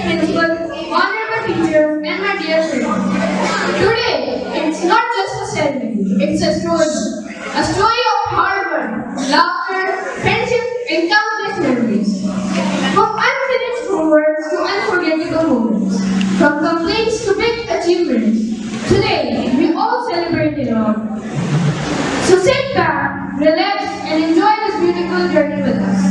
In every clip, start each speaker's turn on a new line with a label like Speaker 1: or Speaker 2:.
Speaker 1: principal, honorable teachers, and my dear friends. Today, it's not just a ceremony, it's a story. A story of hard work, laughter, friendship, and countless memories. From unfinished homeworks to unforgettable moments. From complaints to big achievements. Today, we all celebrate it all. So sit back, relax, and enjoy this beautiful journey with us.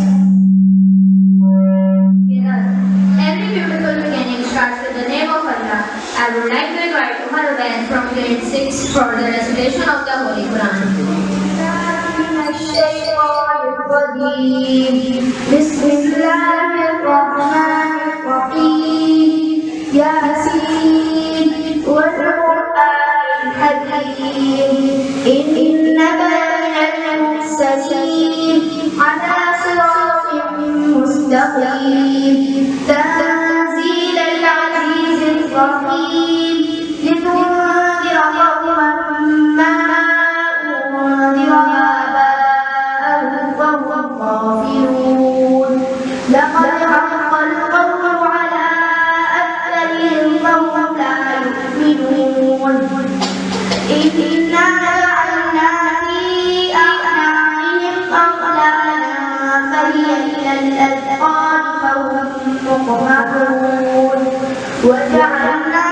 Speaker 2: Every beautiful beginning starts with the name of Allah. I would like to invite Umar Ubaid from grade 6 for the recitation of the Holy Quran. Bismillahirrahmanirrahim. Yasin wal Qur'an al-Hakim. Innaka minal mursalin ala siratin mustaqim. تنزيل العزيز الرحيم لتنذر قوما ما أنذر آباءهم وهم غافلون لقد حق القول على أكثرهم فهم لا يؤمنون إنا جعلنا في أعناقهم أغلالا فهي إلى الأذقان فهم مقمحون وجعلنا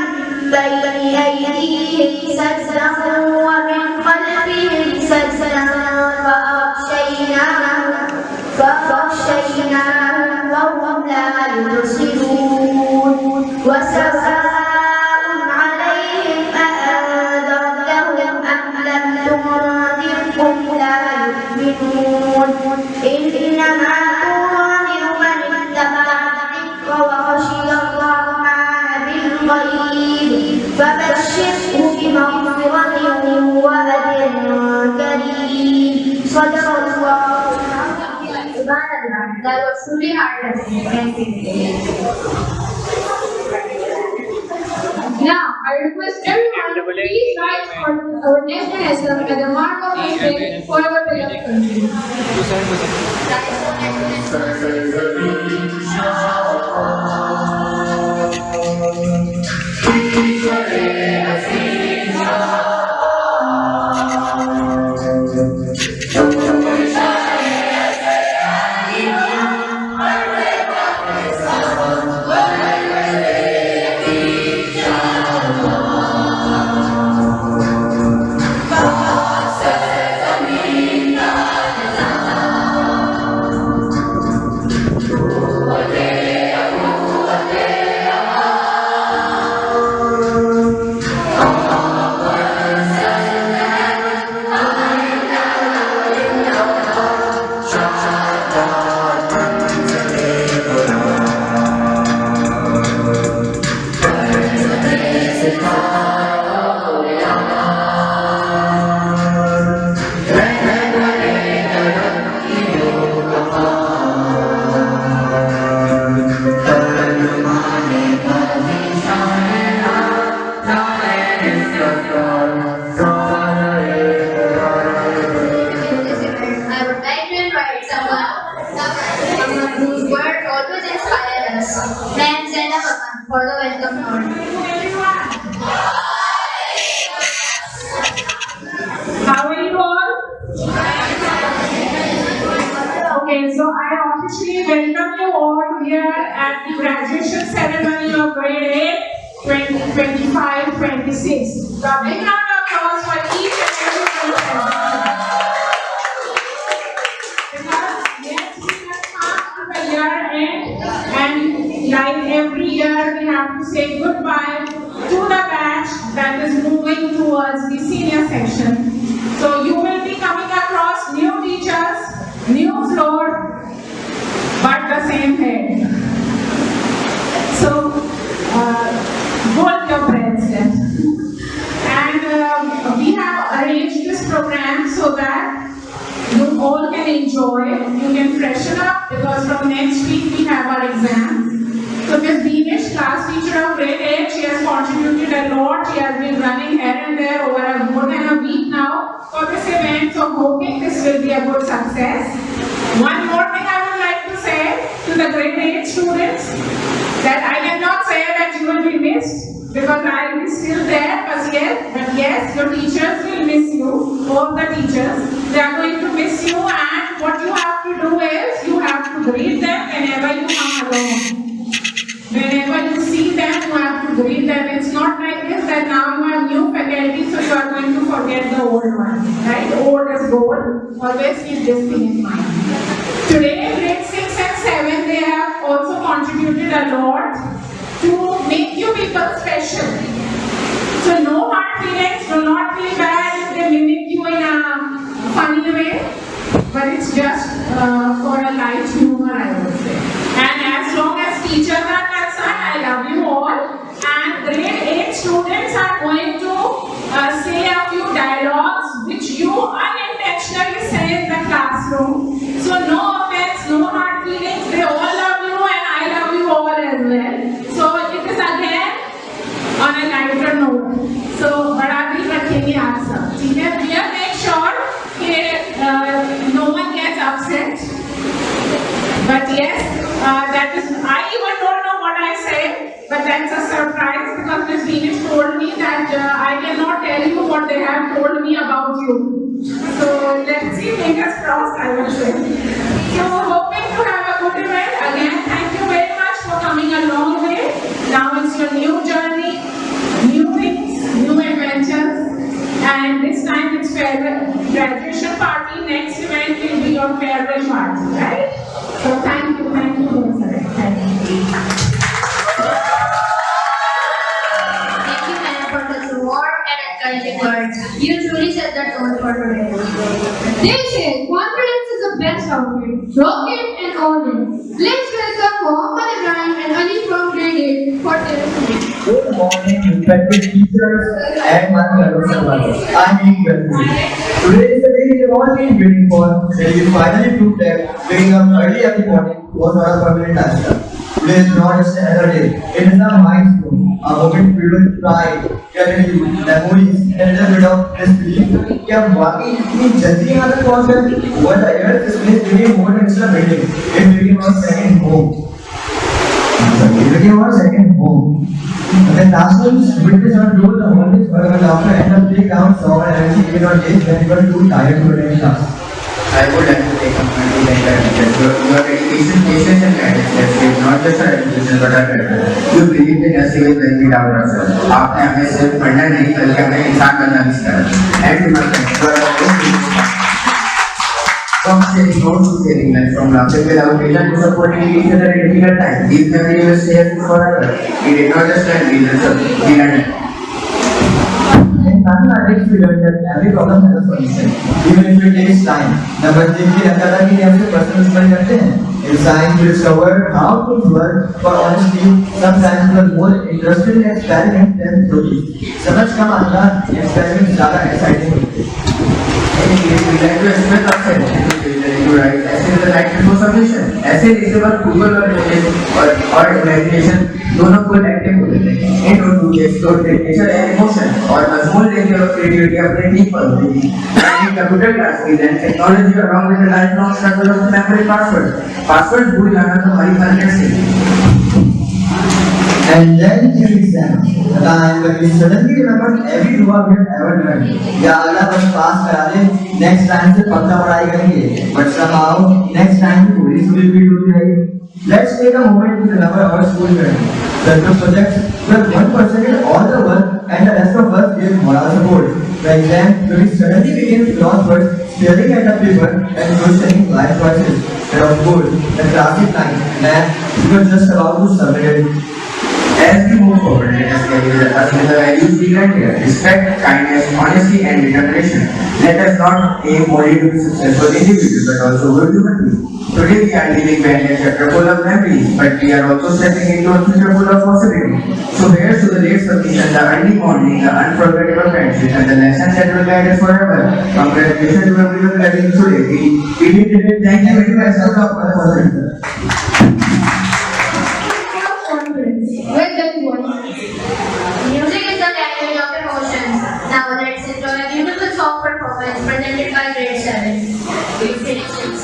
Speaker 2: من بين أيديهم سدا ومن خلفهم سدا فأغشيناهم وهم لا يبصرون وسواء عليهم أأنذرتهم أم لم تنذرهم لا يؤمنون إنما وخشي الرحمن بالغيب فبشره بمغفرة وأجر كريم صدق الله. That was truly hard.
Speaker 1: Now, I request everyone to please rise for our national anthem as a mark of respect for our beloved country.
Speaker 2: For the welcome Lord.
Speaker 3: How are you all? Okay, so I officially welcome you all here at the graduation ceremony of grade 8, 2025-26. So a big round of applause for each and every one of them. Because yes, we have come to the year end, and like every year we have to say goodbye to the batch that is moving towards the senior section. So you will be coming across new teachers, new floor, but the same head. So hold your breaths then. And we have arranged this program so that you all can enjoy, you can freshen up, because from next week we have our exams. So Ms. Dinesh, class teacher of grade 8, she has contributed a lot. She has been running here and there over more than a week now for this event. So hoping this will be a good success. One more thing I would like to say to the grade 8 students, that I cannot say that you will be missed because I will be still there, but yes, your teachers will miss you, all the teachers. They are going to miss you, and what you have to do is you have to greet them whenever you come along. Whenever you see them, you have to greet them. It's not like this that now you have new faculty, so you are going to forget the old one. Right? Old is gold. Always keep this thing in mind. Today, grade 6 and 7, they have also contributed a lot to make you people special. So no hard feelings, do not feel bad if they mimic you in a funny way, but it's just for a light humor, I would say. And as long as teachers are concerned, I love you all. And grade 8 students are going to say a few dialogues which you unintentionally say in the classroom. So no offense, no hard feelings. They all love you and I love you all as well. So it is again on a lighter note. So बड़ा भी रखेंगे आप सब. ठीक है? We will make sure that no one gets upset. But yes, that is, I even don't know what I say, but that's a surprise because Ms. Venus told me that I cannot tell you what they have told me about you. So let's see, fingers crossed, I will say. So hoping to have a good event. Again, thank you very much for coming a long way. Now it's your new journey, new things, new adventures. And this time it's farewell, graduation party. Next event will be your farewell party, right? So thank you, thank you, Professor. Thank you.
Speaker 2: Thank you, ma'am, for the warm and encouraging words. You truly set the tone for today.
Speaker 1: They say confidence is the best outfit. Rock it and own it. Let's welcome Mohammed Ibrahim and Ali from grade 8 for their speech.
Speaker 4: Good morning, respected teachers and my fellow survivors. I'm Ian Gadri. Today is the day we have all been waiting for, when we finally proved that waking up early every morning was not a permanent lifestyle. Today is not just another day, it is a milestone, a moment filled with pride, gratitude, memories, and a little bit of disbelief. कि हम वाकई इतनी जल्दी यहाँ तक पहुँच गए? Over the years, this place became more than just a building. It became our second home. It became our second home. The classrooms witness our growth, the always verbal laughter, and the playground saw our energy in our days when we were too tired to attend class.
Speaker 5: I would like to take a moment to thank our teachers. Your dedication, patience, and guidance has shaped not just our education but our career. You believed in us even when we doubted ourselves. आपने हमें सिर्फ पढ़ना नहीं बल्कि हमें इंसान बनना भी सिखाया. And to my friends, you are always beautiful. From saying no to saving life, from laughing without vision to supporting each other in difficult times. These memories will stay with us forever. We did not just learn, we learned it.
Speaker 4: In mathematics, we learned that every problem has a solution, even if it takes time. Number देख के लगता था कि हम से personal study करते हैं. In science, we discovered how things work. For honestly, sometimes we are more interested in experiments than theory. समझ कम आता, experiments ज़्यादा exciting होते हैं.
Speaker 5: We like to express ourselves to write essay with a right before submission. Essay लिखते वक्त Google और imagination दोनों को active होते थे. In order to explore nature and emotion और मजमून लेके और creativity अपने ठीक पर होती थी. And in computer class we learn technology along with the lifelong struggle of memory passwords. Passwords भूल जाना तो हमारी परमानेंट से.
Speaker 4: And then came exam, the time when we suddenly remembered every dua we had ever learned. या अगला बस पास करा दे, next time से पक्का पढ़ाई करेंगे. But somehow next time भी थोड़ी सी repeat होती रहेगी. Let's take a moment to remember our school journey. The group projects where one person did all the work and the rest of us gave moral support. The exam when we suddenly became philosophers, staring at the paper and questioning life choices. And of course, the classic line, man, we were just about to submit it.
Speaker 5: As we move forward, let us carry us with the values we learned here: respect, kindness, honesty, and determination. Let us not aim only to be successful individuals, but also good human beings. Today we are living behind a chapter full of memories, but we are also stepping into a future full of possibilities. So here's to the late submission, the early morning, the unforgettable friendship, and the lessons that will guide us forever. Congratulations to everyone graduating today. We did it. Thank you very much for the
Speaker 1: Well done, boys.
Speaker 2: Music is the language of emotions. Now let's enjoy a beautiful song performance presented by grade 7. Congratulations.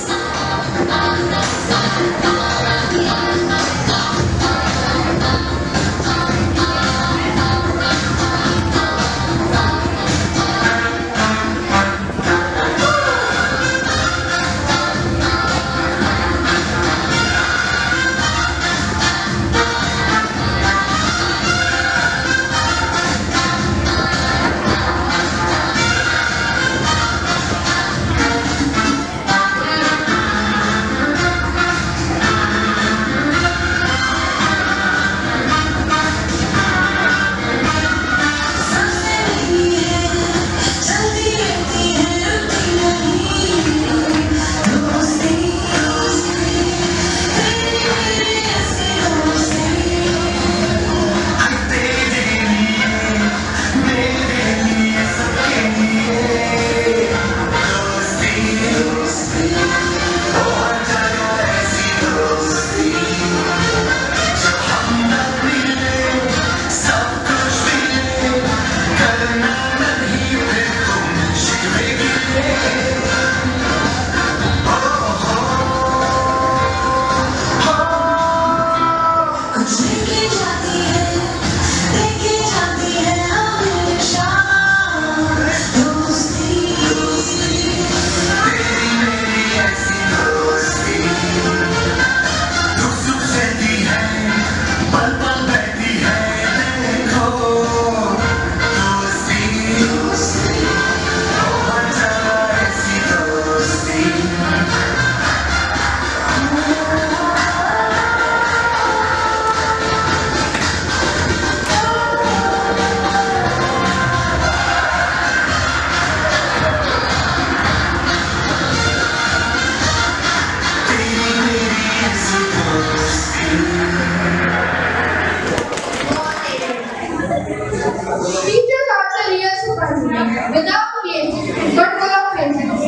Speaker 1: Teachers are the real superheroes. Without creativity, but full of patience.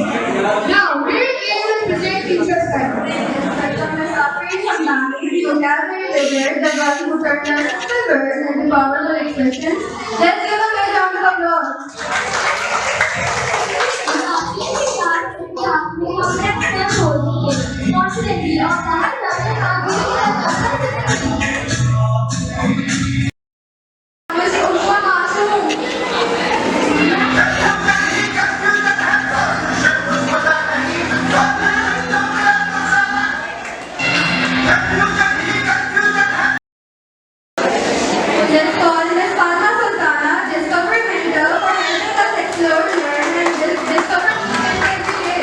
Speaker 1: Now, we're here to present teachers' guide.
Speaker 2: The God who turned us into birds and the powers of expression. Let's give a big round of applause. Let's call Miss Fatma Sultana, Discovery Mentor, for helping us explore, learn, and discover new every day.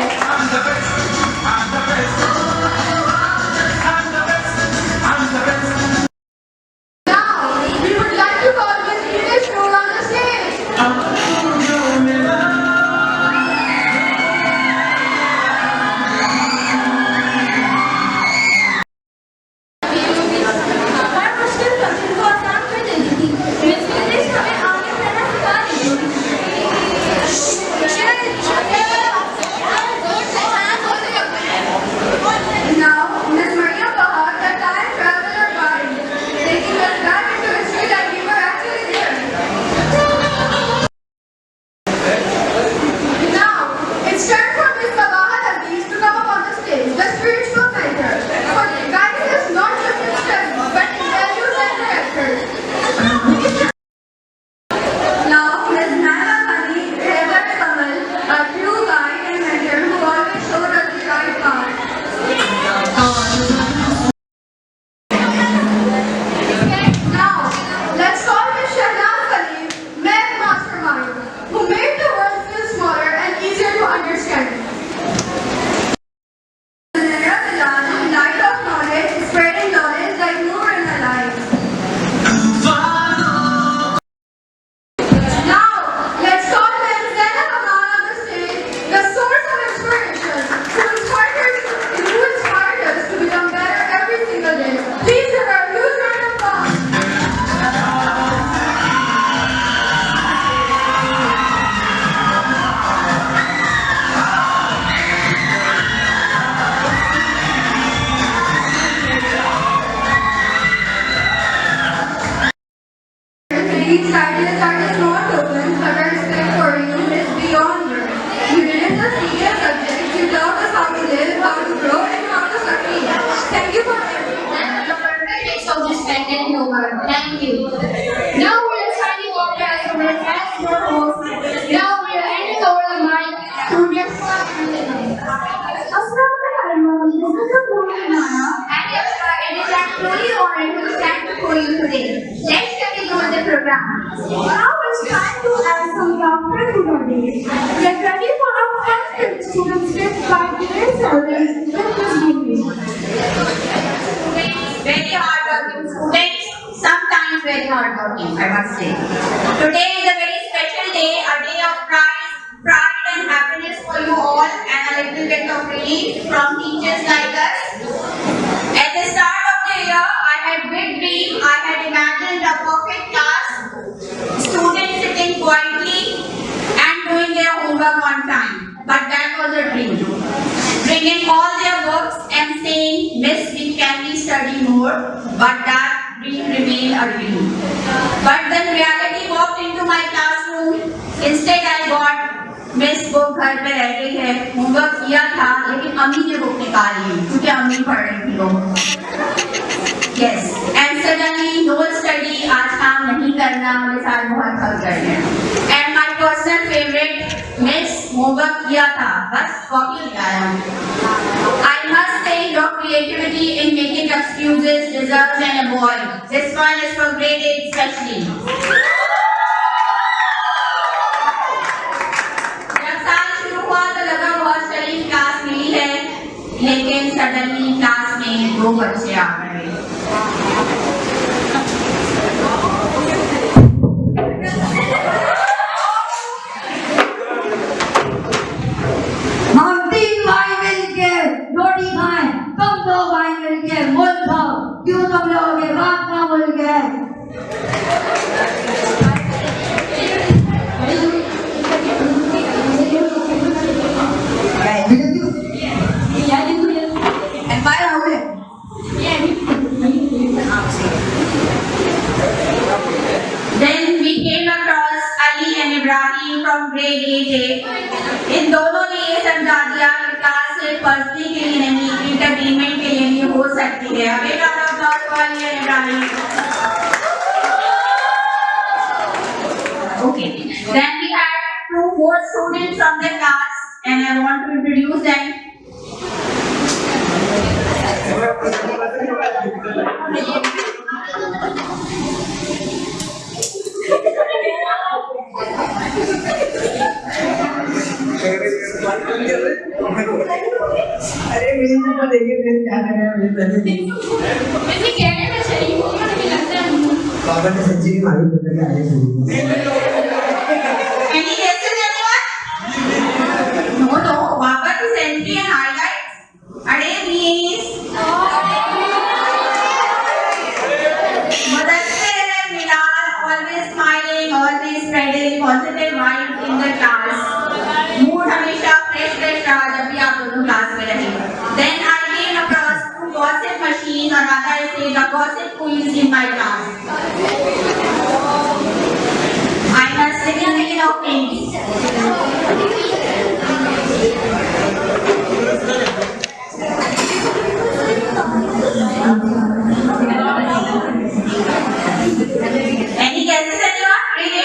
Speaker 1: Now, we would like to call Miss English Noor on the stage.
Speaker 2: हर मुश्किल कठिन को आसान कर देती थी। Miss English हमें आगे बढ़ना सिखा रही थी। Now, Miss Maria Bahar, the time traveler guide, taking us back into history like we were actually there.
Speaker 1: Now, it's time for Miss Sabaha Aziz to come up on the stage, the spiritual mentor, for guiding us not just in studies, but in values and character.
Speaker 2: Now, Miss Nana Khani, Heather Kamal, a true guide and mentor who always showed us the right path.
Speaker 1: Now, let's call Miss Shahnaz Khalil, math mastermind, who made the world feel smaller and easier to understand.
Speaker 2: Zanera Bilal, light of knowledge, spreading knowledge like Noor in her life.
Speaker 1: Now, let's call Ms. Zainab Aman on the stage, the source of inspiration, who inspired us to become better every single day. Please give her a huge round of applause.
Speaker 2: These titles are just small tokens, but our respect for you is beyond words. You didn't just teach us subjects, you taught us how to live, how to grow, and how to succeed. Thank you for everything.
Speaker 1: The perfect mix of respect and humor. Thank you. Now we are signing off as your host. Now we are handing over the mic to Miss
Speaker 2: And yes, it is an truly honor to stand before you today. Let's continue with the program.
Speaker 3: Now it's time to add some laughter to the day. Get ready for our first student step by today's service with Miss Gimi.
Speaker 6: Very hardworking students, sometimes very hardworking, I must say. Today is a very special day, a day of pride and happiness for you all, and a little bit of relief from teachers like us. At the start of the year, I had big dream. I had imagined a perfect class, students sitting quietly and doing their homework on time. But that was a dream. Bringing all their books and saying, Miss, can we study more? But that dream remained a dream. But then reality walked into my classroom. Instead I got, Miss book घर पे रह गई है, homework किया था लेकिन अम्मी ने बुक निकाल ली क्योंकि अम्मी पढ़ रही थी वो. Yes, and suddenly साथ बहुत हक करते हैं। And my personal favorite Miss homework किया था, बस कॉपी नहीं आया। I must say your creativity in making excuses deserves an award. This one is for grade 8 especially. जब साल शुरू हुआ तो लगा बहुत शरीफ क्लास मिली है, लेकिन सडनली क्लास में 2 बच्चे आ गए।
Speaker 2: हम 3 भाई मिलके रोटी खाएं, तुम 2 भाई मिलके मूल खाओ, क्यों तुम लोग ये बात ना भूल गए? Empire हो गए।
Speaker 6: Then we came across Ali and Ibrahim from grade 8A. इन दोनों ने ये समझा दिया कि क्लास सिर्फ पढ़ने के लिए नहीं, इंटरटेनमेंट के लिए भी हो सकती है। अभी का applause for Ali and Ibrahim. Okay. Then we had 2 more students from the class, and I want to introduce them.
Speaker 3: अरे मेरे को देखिए मैं क्या कर रहा हूँ
Speaker 1: वैसे कहने में शरीफ हूँ, मुझे लगता है
Speaker 4: पापा ने सच्ची की मालूम करता है आगे सुनिए।
Speaker 6: Any guesses, anyone? No, no. Baba is entry and highlights. Ade means Mudassir and Bilal, always smiling, always spreading positive vibes in the class. Mood हमेशा fresh रहा जब भी आप दोनों क्लास में रहे। Then I came across 2 gossip machines, or rather I say the gossip queens in my class. I must say the of names. Any guesses, anyone? Read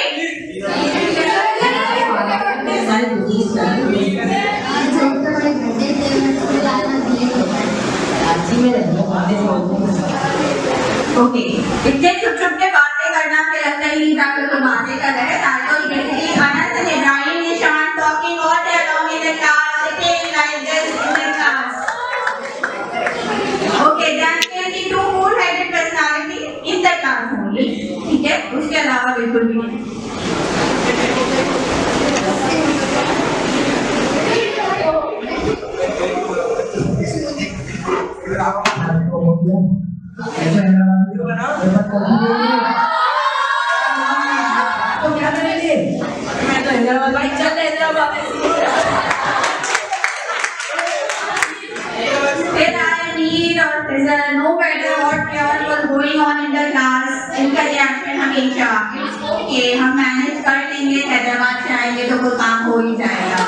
Speaker 6: Okay. इतने छुप के बातें करना फिर लगता ही नहीं था कि कोई बातें कर रहे हैं। ताकि basically Anas and Ibrahim Nishan talking all day long in the class, sitting like this in the class. Okay, then there will be 2 cool-headed personality in the class only. ठीक है? उसके अलावा बिल्कुल भी नहीं।
Speaker 3: तो क्या करेंगे? मैं तो हैदराबाद भाई चल Hyderabad.
Speaker 6: Then I need or no matter what chaos was going on in the class, इनका reaction हमेशा it's okay, हम manage कर लेंगे, हैदराबाद से आएंगे तो कोई काम हो ही जाएगा।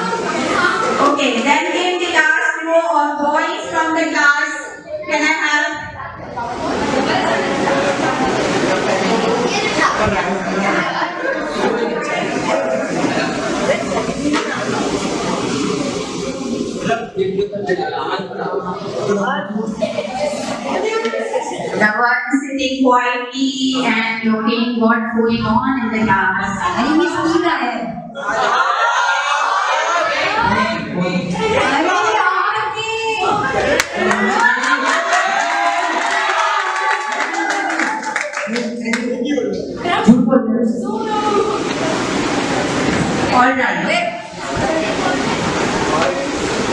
Speaker 6: Okay, then came the last row of boys from the class. Can I have? The one sitting quietly and looking what's going on in the class.
Speaker 2: अरे मिस मीरा है। अरे
Speaker 6: All right.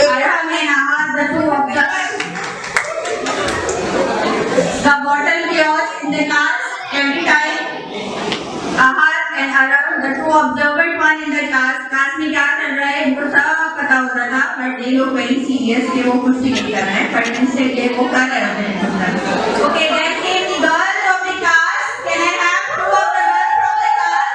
Speaker 6: Arham and Ahad, the 2 of the bottle chaos in the class every time. Ahad and Arham, the 2 observant one in the class में क्या चल रहा है इनको सब पता होता था, but ये लोग very serious थे, वो कुछ भी नहीं कर रहे हैं, but इनसे ये वो कर रहे होते हैं। Okay, then came the girls of the class. Can I have 2 of the girls from the class?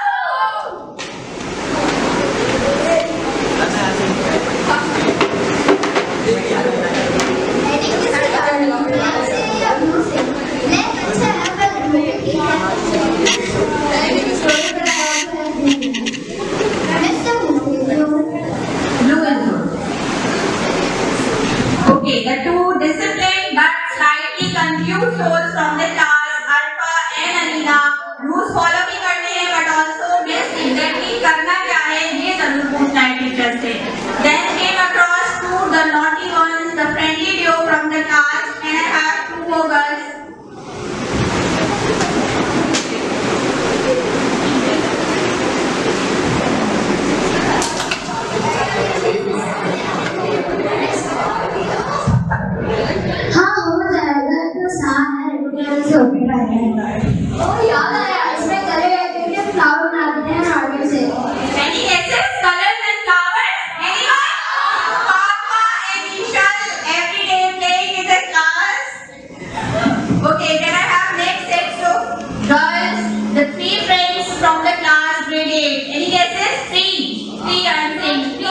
Speaker 6: The three friends from the class grade 8. Any guesses? Three. Three, I am saying. Three.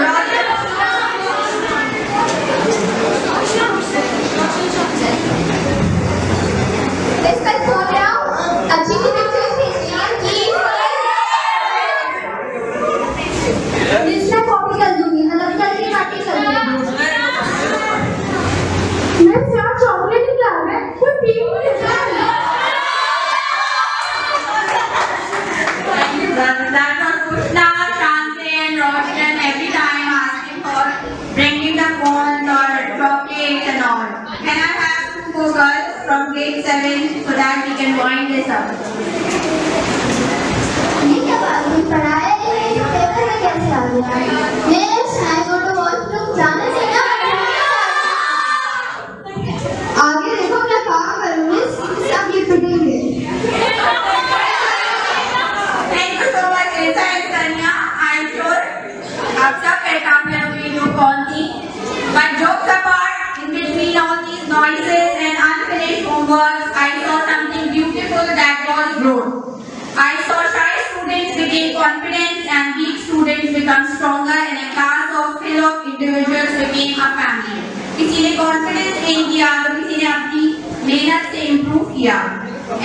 Speaker 6: Roger.
Speaker 2: Miss California, अच्छी सी pictures भेजिए please. Miss मैं copy कर दूंगी, मतलब कल की party कर दूंगी।
Speaker 1: मैं क्या चॉकलेट ही ला है कोई पी नहीं रहा है।
Speaker 6: Thank you, brother. That was Pushna, Shanti, and Roshan every time asking for bringing the phones or chocolates and all. Can I have two more girls from grade 7 so that we can wind this up?
Speaker 2: ये क्या बात हुई? पढ़ाया नहीं तो paper में कैसे आ गया? Miss I go to washroom, जाने से ना आगे देखो मैं काम करूंगी, सब ये पिटेंगे।
Speaker 6: Thank you so much, Rita and Tanya. I'm sure आप सब पहचान लोगे जो कौन थी. But jokes apart, in between all these noises and unfinished homeworks, I saw something beautiful that was growth. I saw shy students became confident and weak students become stronger, and a class of full of individuals became a family. किसी ने confidence gain किया तो किसी ने अपनी मेहनत से improve किया.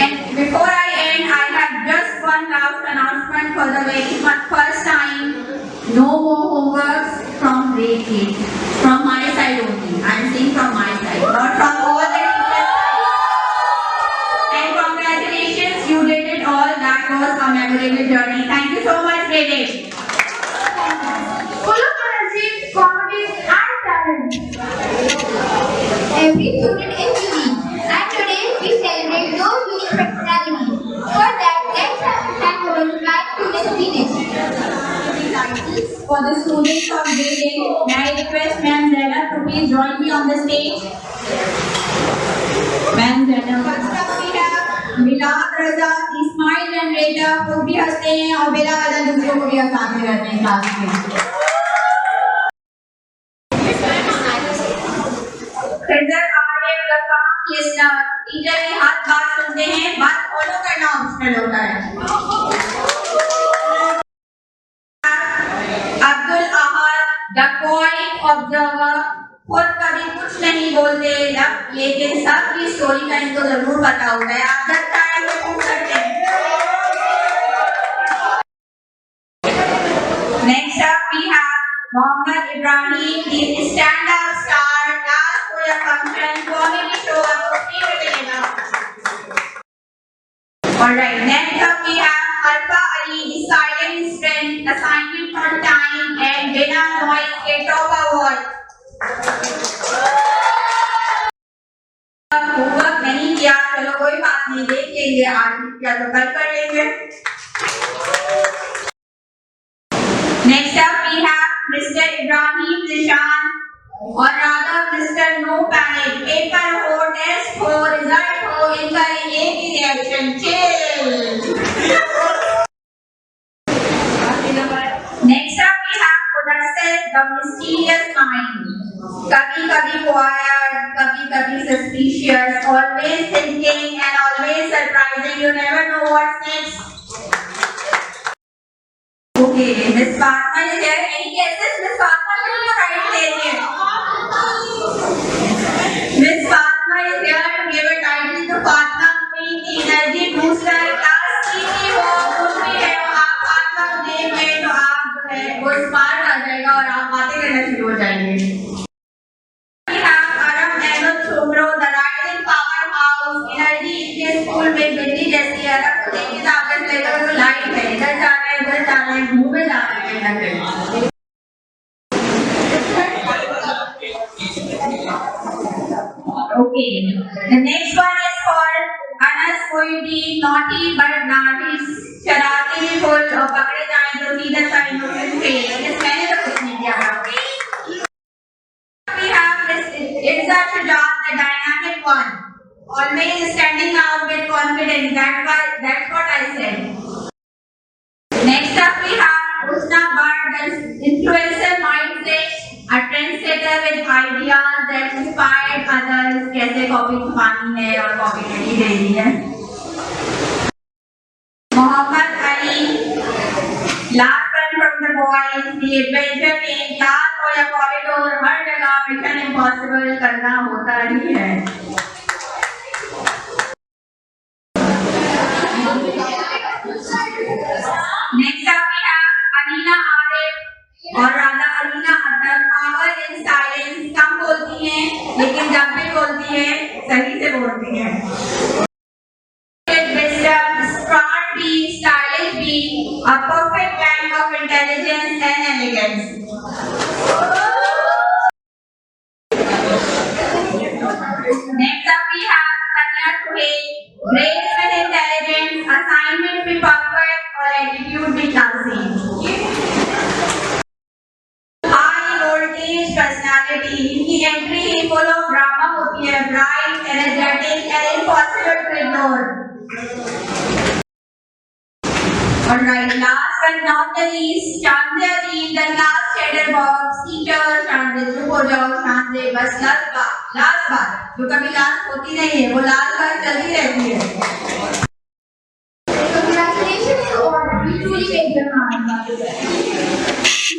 Speaker 6: And before I end, I have just one last announcement for the very first time. No more homeworks from grade 8. From my side only. I am saying from my side, not from all the teachers. And congratulations, you did it all. That was a memorable journey. Thank you so much, grade 8.
Speaker 1: Full of energy, comedy and talent.
Speaker 2: Every student is unique, and today we celebrate those unique personalities. For that, let's thank our bright students Venus.
Speaker 6: For the students of grade 8, may I request Ma'am Zainab to please join me on the stage. Ma'am Zainab. First up we have Milad Raza, Ismail and Reza, वो भी हंसते हैं और बिला वजह दूसरों को भी हंसाते रहते हैं क्लास में. Treasure Arif, Gafan, listener. Teacher की हर बात सुनते हैं, बात फॉलो करना ऑप्शनल होता है. अब्दुल अहद, the quiet observer, खुद कभी कुछ नहीं बोलते, लेकिन सबकी स्टोरी का इनको जरूर पता होता है. आप 10 टाइम में पूछ सकते हैं. Next up we have Mohammad Ibrahim, the stand-up star. Last for your function, comedy show आपको फ्री में मिलेगा. Alright, next up we have Alfa Ali, the silent strength, assignment on time, and बिना noise के top award. Homework नहीं किया, चलो कोई बात नहीं, देख लेंगे आज क्या तो कल कर लेंगे. Next up we have Mr. Ibrahim Zishan, or rather Mr. No Panic. Paper हो, test हो, result हो, इनका एक ही reaction, chill. Next up we have Mudassir, the mysterious mind. कभी कभी quiet, कभी कभी suspicious, always thinking and always surprising. You never know what's next. Okay, Miss Fatma is there. Any guesses? Miss Fatma will be right there. Miss Fatma is here to give a title to Fatma Queen, the energy booster. Class की वो कुछ भी है, आप फातमा को देंगे तो आप जो है वो स्मार्ट आ जाएगा और आप बातें करना शुरू हो जाएंगे. We have Aram Ahmed Chomro, the rising powerhouse. Energy इनके स्कूल में बिजली जैसी है. अरब को देखिए तो आपको लगेगा वो लाइट है. इधर जा रहे हैं, उधर जा रहे हैं, मुंह में जा रहे हैं, ना कहीं. Okay, the next one is called Anas Moinuddin, naughty but nice. शरारती भी फुल और पकड़े जाएं तो सीधा साइन हो सकते हैं. इस मैंने तो कुछ नहीं किया था. We have Miss Irza Shujat, the dynamic one, always standing out with confidence. That's what I said. Next up we have Usna Bhatt, the influencer mindset, a trendsetter with ideas that inspired others. कैसे copy छुपानी है और copy नहीं देनी है. Last one from the boys, the adventure game, class or या corridor, हर जगह mission impossible करना होता ही है. Next up we have Alina Arif और राधा अलीना अत्तर. Power in silence, कम बोलती हैं लेकिन जब भी बोलती है सही से बोलती हैं. Wisdom, smart being, stylish being, a perfect blend of intelligence and elegance. Next up we have Tanya Suhail, grace with intelligence, assignment be perfect or attitude be classy. High voltage personality, इनकी entry he full of drama होती है, bright, energetic and impossible to ignore. Alright, last but not the least, Chandra ji, the last chatterbox, teacher, Chandra, चुप हो जाओ Chandra, बस last बार, जो कभी last होती नहीं है, वो last बार चलती रहती है.
Speaker 1: Congratulations to all. You truly made them hard.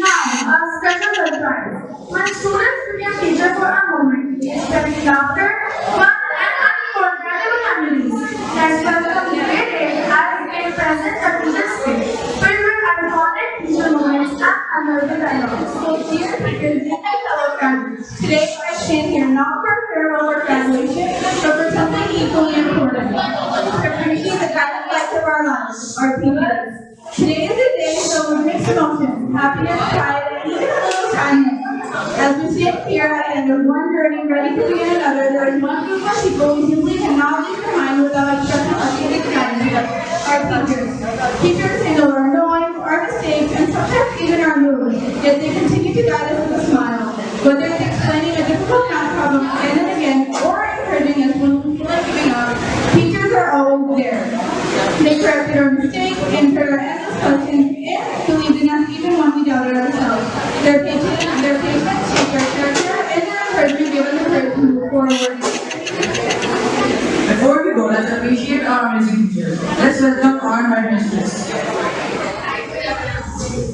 Speaker 1: Now, a special surprise. When students meet their teacher for a moment, they expect laughter, fun, and unforgettable memories. That's why we have created as a present a teacher's day, filled with iconic teacher moments and memorable dialogues. So dear teachers, dear fellow friends, today I stand here not for farewell or graduation, but for something equally important. To appreciate the guiding lights of our lives, our teachers. Today is a day filled with mixed emotions, happiness, pride, and even a little sadness. As we stand here at the end of one journey ready to begin another, there is one group of people we simply cannot leave behind without expressing our deepest gratitude. Our teachers. Teachers handle our noise, our mistakes, and sometimes even our moods, yet they continue to guide us with a smile. Whether it's explaining a difficult math problem again and again, or encouraging us when we feel like giving up, teachers are always there. They corrected our mistakes, answered our endless questions, and believed in us even when we doubted ourselves. Their patience shaped our character, and their encouragement gave us the courage to move forward.
Speaker 7: Before we go, let's appreciate our amazing teachers. Let's welcome our headmistress.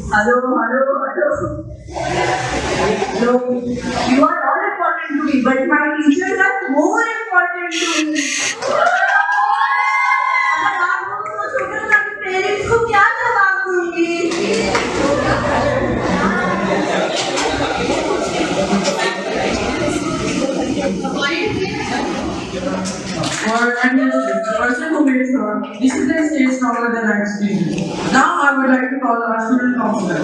Speaker 8: Hello. You are all important to me, but my teachers are more important to me. अगर आप लोग सोचोगे तो अपने parents को क्या जवाब दूंगी?
Speaker 7: For headmistress, the person who made sure discipline stays stronger than our experience. Now I would like to call our student counselor.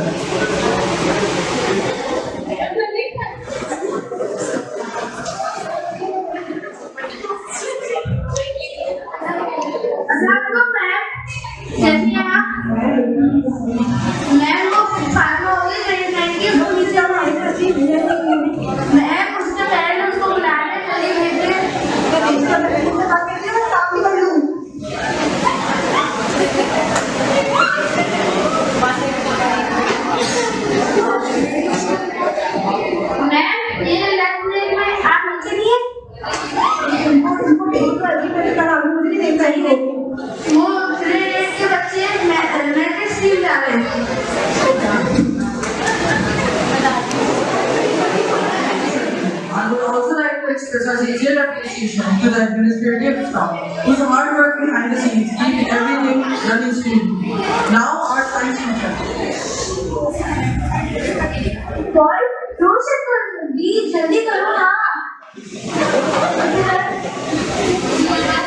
Speaker 7: Express our sincere appreciation to the administrative staff, whose hard work behind the scenes keep everything running smoothly. Now our science teacher.
Speaker 1: Boy, don't sit for me. जल्दी करो ना.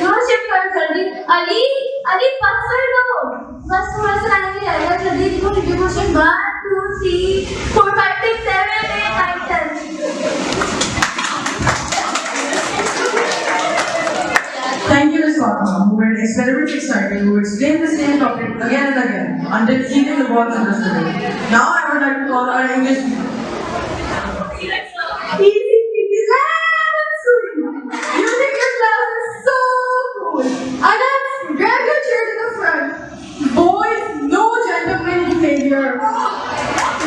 Speaker 1: Don't sit for जल्दी. अली बस कर दो. बस थोड़ा सा लाइन में जाएगा. जल्दी देखो video question 1, 2, 3, 4, 5, 6, 7, 8, 9, 10.
Speaker 7: Thank you, Ms. Fatma, who made experiment exciting, who explained the same topic again and again until even the boys understood it. Now I would like to call our English teacher.
Speaker 2: You think your class is so cool. Anas, grab your chair to the front. Boys, no gentleman behavior.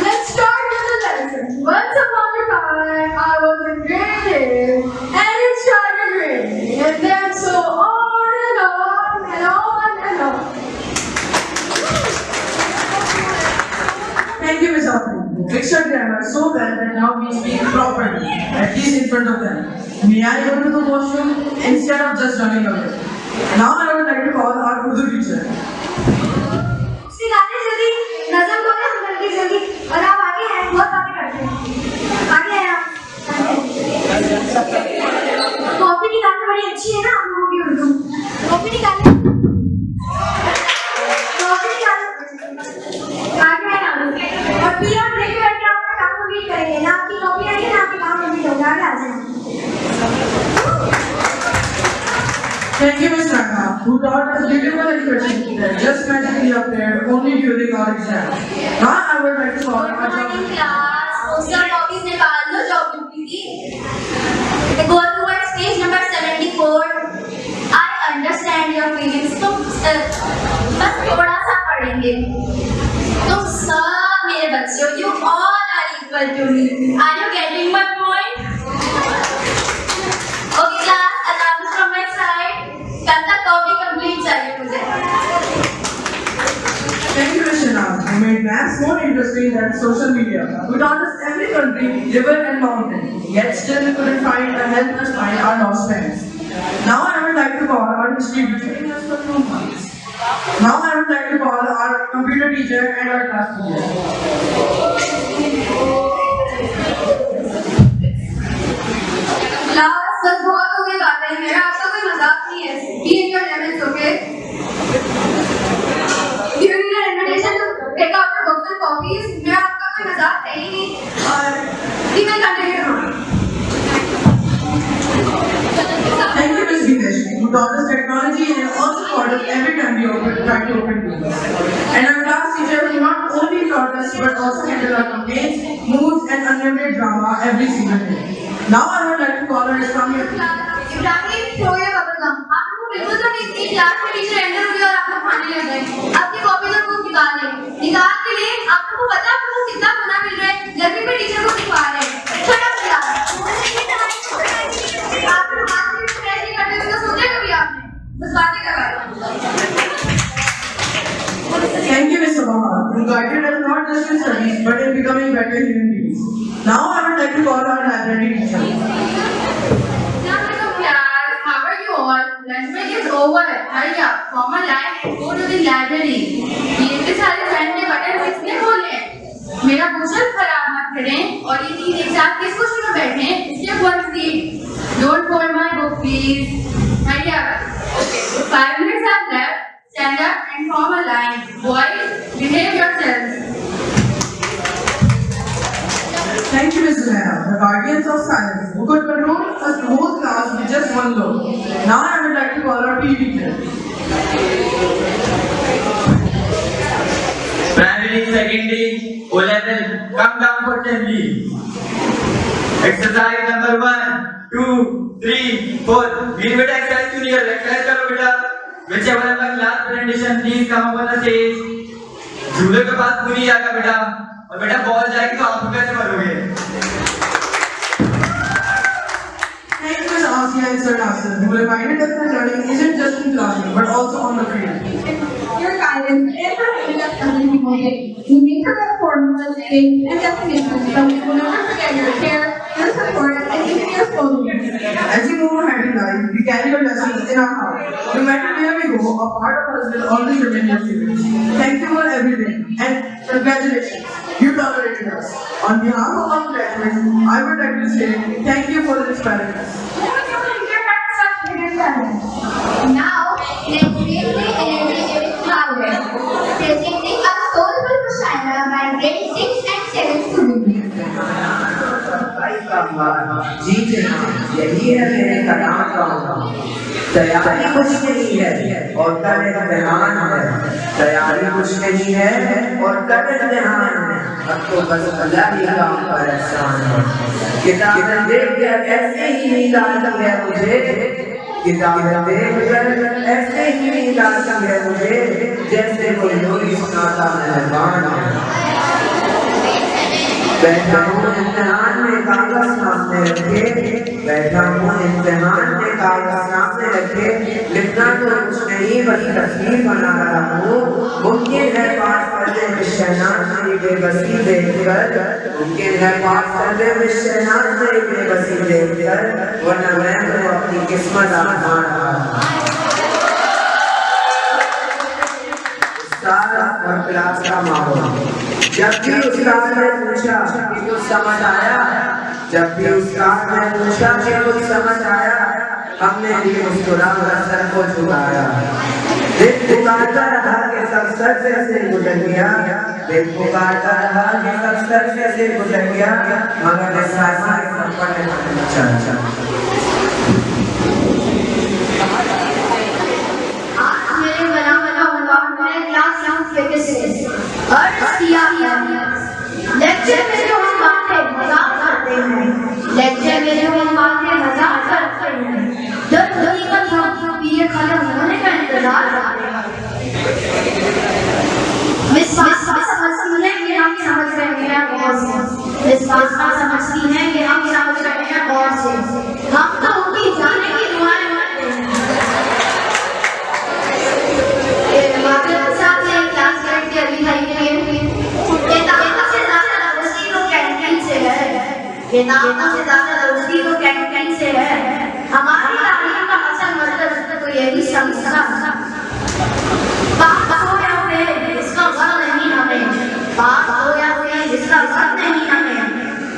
Speaker 2: Let's start with the lesson. Once upon a time, I was in grade 8, and it started raining, and then so on and on and on and on.
Speaker 7: so well that now we speak properly, at least in front of them. May I go to the washroom instead of just running away? Now I would like to call our Urdu teacher.
Speaker 2: सिखाते जल्दी नजम को हम करके जल्दी और आप आगे हैं बहुत बातें करते हैं आगे हैं आप कॉपी निकालना बड़ी अच्छी है ना आप लोगों की उर्दू कॉपी निकालने आगे हैं आप और फिर आप ब्रेक करके अपना काम कंप्लीट करेंगे ना आपकी कॉपी आएगी ना आपके काम कंप्लीट होगा आगे आ जाएं
Speaker 7: Thank you, Ms. Rana, who taught us beautiful expressions that just magically appeared only during our exam. Now I would like to call our
Speaker 6: class. Poster copies निकाल लो job duty की. Go towards page number 74. I understand your feelings. तुम बस थोड़ा सा पढ़ेंगे. तुम सब मेरे बच्चे हो. You all are equal to me. Are you getting my point? Okay, class. Allowance from my side. कल तक कॉपी कंप्लीट चाहिए मुझे.
Speaker 7: Thank you, Ms. Shanaz, who made maths more interesting than social media. We taught us every country, river and mountain, yet still we couldn't find or help us find our lost friends. Now I would like to call our history teacher. Now I would like to call our computer teacher and our class teacher.
Speaker 2: Class बस बहुत हो गई बातें मेरा आपका कोई मजाक नहीं है be in your limits okay during your invitation to take out your books and copies मेरा आपका कोई मजाक है ही नहीं और we will continue on
Speaker 7: Thank you, Ms. Dinesh, who taught us technology and also taught us every time we tried to open doors. And our class teacher who not only taught us but also handled our complaints, moods and unlimited drama every single day. Now I would like to call our Islamic
Speaker 2: Ibrahim throw your bubble gum आप लोग बिल्कुल तो नहीं थी class में teacher enter हुई और आप लोग खाने लग गए अपनी कॉपी और बुक निकाल लें निकाल के लिए आप लोगों को पता है आप लोगों को कितना गुना मिल रहा है गर्मी में टीचर को सिखा रहे हैं छोटा बच्चा आप लोग बात नहीं करते हुए तो सोचा कभी आपने बस बातें कर रहे
Speaker 7: Thank you, Mr. Baha, who guided us not just in studies but in becoming better human beings. Now I would like to call our library teacher.
Speaker 1: How are you all? Lunch break is over. Hurry up, form a line and go to the library. ये सारे fan के button किसने खोले? मेरा poster खराब मत करें और ये तीन एक साथ किस कुर्सी में बैठे हैं? Step 1 seat. Don't hold my book, please. Hurry up. Okay. 5 minutes are left. Stand up and form a line. Boys, behave yourselves.
Speaker 7: Thank you, Ms. Zunaira, the guardians of silence, who could control us the whole class with just one look. Now I would like to call our PE teacher.
Speaker 9: Primary, secondary, O-level, come down for assembly. Exercise number 1, 2, 3, 4. मेरी बेटा exercise क्यों नहीं कर रहे? Exercise करो बेटा. Whichever of the class presentation, please come up on the stage. झूले के पास पूरी आएगा बेटा. और बेटा बॉल जाएगी तो आप कैसे मरोगे?
Speaker 7: Thank you, Ms. Asiya and Sir Nasser, who reminded us that learning isn't just in classroom but also on the field.
Speaker 3: Your guidance and for helping us every single day. We make our formulas, dates, and definitions, but we will never forget your care, your support, and even your clothing.
Speaker 7: As we move ahead in life, we carry your lessons in our heart. No matter where we go, a part of us will always remain your students. Thank you for everything and congratulations. You tolerated us. On behalf of our graduates, I would like to say thank you for inspiring us.
Speaker 2: Now, let's read the energetic flower, presenting a soulful Kushaira by grade 6 and 7 students.
Speaker 10: जी यही है मेरे कलाम का तैयारी कुछ नहीं है और कल इम्तिहान है तैयारी कुछ नहीं है और कल इम्तिहान है अब तो बस अल्लाह ही काम पर एहसान है किताबें देख कर ऐसे ही नींद आ गया मुझे किताबें देख कर ऐसे ही नींद आ गया मुझे जैसे कोई नूरी सुनाता मेहरबान है बैठा हूँ इम्तिहान में कागज सामने रखे बैठा हूँ इम्तिहान में कागज सामने रखे लिखना तो कुछ नहीं बस तस्वीर बना रहा हूँ मुमकिन है पास करने शहनाज मेरी बेबसी देखकर, उनके घर पास करते हुए शहनाज मेरी बेबसी देखकर, वरना मैं तो अपनी किस्मत आजमा रहा था। उस्ताद और क्लास का माहौल। जब भी उस्ताद ने पूछा कि कुछ समझ आया, जब भी उस्ताद ने पूछा कि कुछ समझ आया, हमने भी मुस्कुराकर सर को झुकाया। दिल पुकारता रहा कि सब सर से गुजर गया, दिल पुकारता रहा कि सब सर से गुजर गया, मगर इस रास्ते पर अच्छा
Speaker 6: मेरे बना हुआ मेरे क्लास फिजिक्स अर्थ किया लेक्चर में जो हम बातें मजाक करते हैं, लेक्चर में जो हम बातें मजाक करते हैं, जब हकीकत हम पीरियड खत्म होने का इंतजार करते हैं, इस बात का समझती है कि हम समझ रहे हैं गौर से, इस बात का समझती है कि हम समझ रहे हैं गौर से, हम तो उनकी जाने की दुआएं मांगते हैं। माध्यम साहब ने क्लास करके अभी भाई के किताबों से ज्यादा दोस्ती तो कैंटीन से है, किताबों से ज्यादा दोस्ती तो कैंटीन से है। हमारी तालीम का असल मतलब तो यही समझा बात हो या फिर इसका गम नहीं हमें, बात हो या फिर इसका गम नहीं हमें,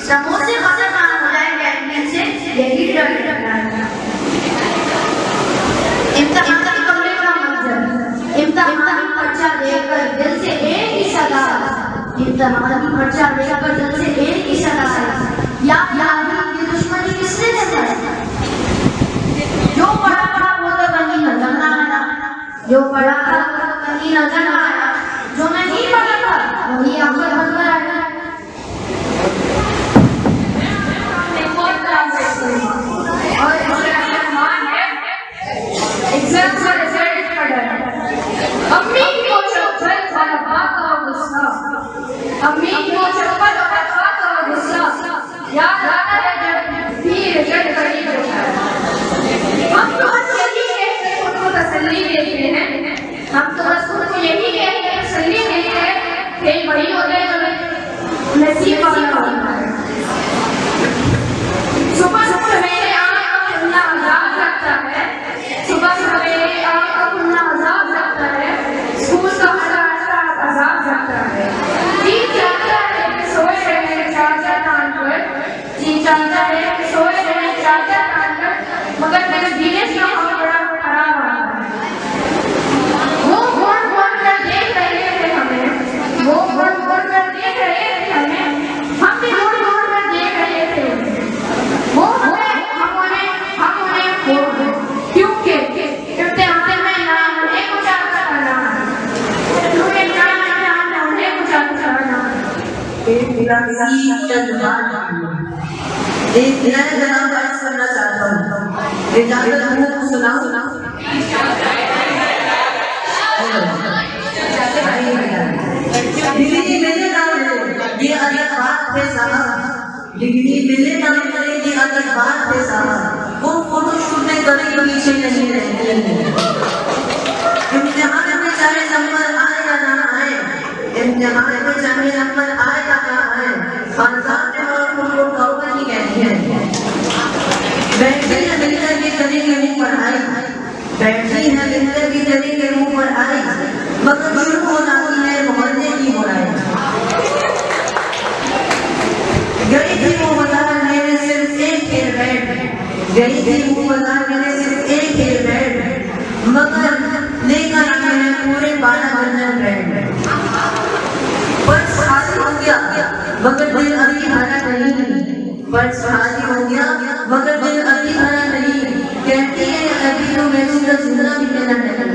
Speaker 6: समोसे खत्म ना हो जाए कैंटीन से यही डर लगता है। इम्तिहान के कमरे का मंजर, इम्तिहान पर्चा लेकर दिल से एक ही सदा, इम्तिहान पर्चा लेकर दिल से एक ही सदा, या ये दुश्मनी किसने जताई? जो पढ़ा पढ़ा वो तो कहीं नजर ना आया, जो पढ़ा पढ़ा वो तो कहीं नजर ना आया, जो नहीं पढ़ा था वही अव्वल बनकर आया। और एग्जाम का रिजल्ट का डर, अम्मी को चप्पल और बात और गुस्सा, अम्मी को चप्पल और बात और गुस्सा, याद आता है जब भी रिजल्ट करीब होता है। हम तो बस यही कहते हैं, खुद को तसल्ली देते हैं, हम तो बस खुद को यही कहते हैं, तसल्ली देते हैं कि बड़ी हो गए तो नसीब वाला होता है। सुबह सवेरे आँख का खुलना अजाब लगता है, सुबह सवेरे आँख का खुलना अजाब लगता है, स्कूल का हर अजाब लगता है। जी चाहता है कि सोए रहे चाचा तान कर, जी चाहता है कि सोए रहे चाचा तान कर, मगर मेरे जीने का बहुत बड़ा खराब आता है। वो घूर घूर कर देख रहे थे हमें, वो घूर घूर कर देख रहे थे हमें, हम भी घूर घूर कर देख रहे थे वो हमें, हम उन्हें क्योंकि इम्तिहान में ना उन्हें कुछ आता करना, उन्हें ना उन्हें कुछ आता करना।
Speaker 10: एक नया जनाब बात करना चाहता हूँ, इजाजत हो तो सुनाओ। डिग्री मिले ना मिले ये अलग बात है साहब, डिग्री मिले ना मिले ये अलग बात है साहब, वो फोटोशूट में कभी पीछे नहीं रहते हैं। इम्तिहान में चाहे नंबर आए या ना आए, इम्तिहान में चाहे नंबर आए या ना आए, खानदान ने उनको कौवा नहीं कहती है। बैठे हैं मिलकर के करेंगे मुँह पर आई, बैठे हैं मिलकर के करेंगे मुँह पर आई, मगर शुरू हो जाती है मोहल्ले की बुराई। गई थी वो बाजार मेरे सिर्फ एक खेल बैठ, गई थी वो बाजार मेरे सिर्फ एक खेल बैठ, मगर लेकर मैंने पूरे 12 दर्जन ब्रेड। पर्स खाली हो गया मगर दिल अभी भरा नहीं, पर्स खाली हो गया मगर दिल अभी भरा नहीं, कहती है अभी तो मैं उसका जिंदा भी लेना नहीं।